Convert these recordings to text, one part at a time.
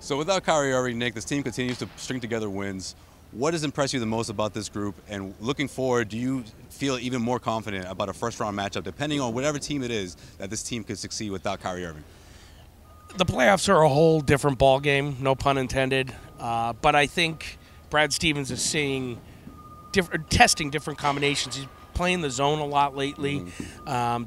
So without Kyrie Irving, Nick, this team continues to string together wins. What has impressed you the most about this group? And looking forward, do you feel even more confident about a first-round matchup, depending on whatever team it is, that this team could succeed without Kyrie Irving? The playoffs are a whole different ball game, no pun intended. But I think Brad Stevens is testing different combinations. He's playing the zone a lot lately,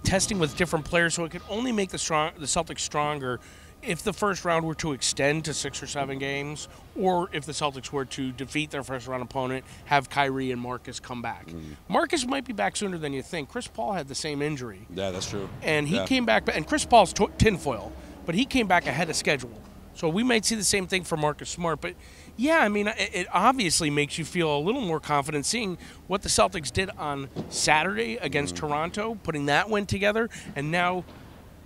testing with different players, so it could only make the Celtics stronger if the first round were to extend to 6 or 7 games, or if the Celtics were to defeat their first-round opponent, have Kyrie and Marcus come back. Marcus might be back sooner than you think. Chris Paul had the same injury. Yeah, that's true. And he came back, and Chris Paul's tinfoil, but he came back ahead of schedule. So we might see the same thing for Marcus Smart. But, yeah, I mean, it obviously makes you feel a little more confident seeing what the Celtics did on Saturday against Toronto, putting that win together, and now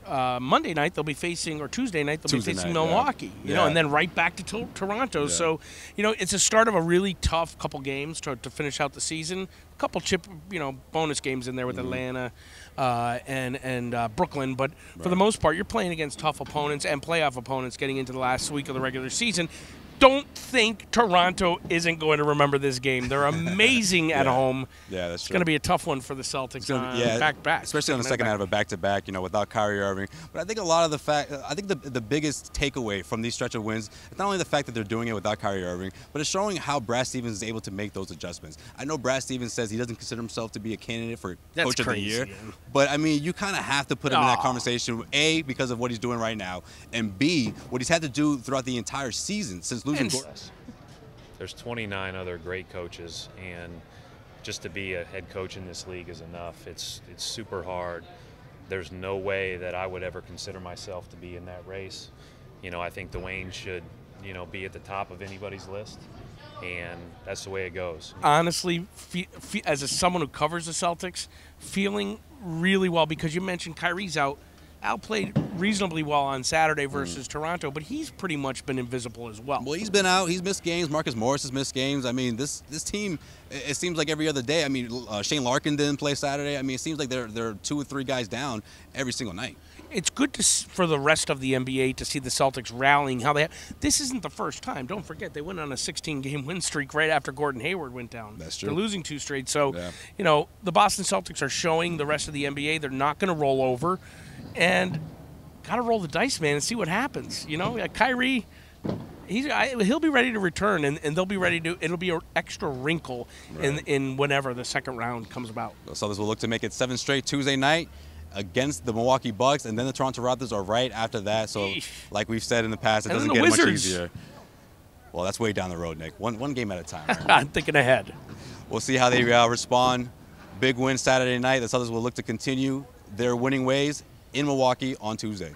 Monday night they'll be facing, or Tuesday night they'll be facing Milwaukee, you know, and then right back to Toronto. Yeah. So, you know, it's a start of a really tough couple games to finish out the season. A couple bonus games in there with Atlanta and Brooklyn, but for the most part, you're playing against tough opponents and playoff opponents getting into the last week of the regular season. Don't think Toronto isn't going to remember this game. They're amazing at home. Yeah, that's true. It's going to be a tough one for the Celtics. Back-to-back. Especially on the second half of a back-to-back, you know, without Kyrie Irving. But I think a lot of the biggest takeaway from these stretch of wins is not only the fact that they're doing it without Kyrie Irving, but it's showing how Brad Stevens is able to make those adjustments. I know Brad Stevens says he doesn't consider himself to be a candidate for Coach of the Year, but I mean, you kind of have to put him in that conversation. A, because of what he's doing right now, and B, what he's had to do throughout the entire season since losing. There's 29 other great coaches, and just to be a head coach in this league is enough. It's super hard. There's no way that I would ever consider myself to be in that race. You know, I think Dwayne should, you know, be at the top of anybody's list, and that's the way it goes. Honestly, as someone who covers the Celtics, feeling really well, because you mentioned Kyrie's outplayed reasonably well on Saturday versus Toronto, but he's pretty much been invisible as well. Well, he's been out. He's missed games. Marcus Morris has missed games. I mean, this team, it seems like every other day. I mean, Shane Larkin didn't play Saturday. I mean, it seems like they're 2 or 3 guys down every single night. It's good for the rest of the NBA to see the Celtics rallying. This isn't the first time. Don't forget, they went on a 16-game win streak right after Gordon Hayward went down. That's true. They're losing 2 straight. So, you know, the Boston Celtics are showing the rest of the NBA they're not going to roll over. And got to roll the dice, man, and see what happens. You know, Kyrie, he'll be ready to return, and they'll be ready to. It'll be an extra wrinkle in whenever the second round comes about. So this will look to make it 7 straight Tuesday night against the Milwaukee Bucks, and then the Toronto Raptors are right after that. So, like we've said in the past, it doesn't get much easier. Well, that's way down the road, Nick. One game at a time. Right? I'm thinking ahead. We'll see how they respond. Big win Saturday night. The Celtics will look to continue their winning ways in Milwaukee on Tuesday.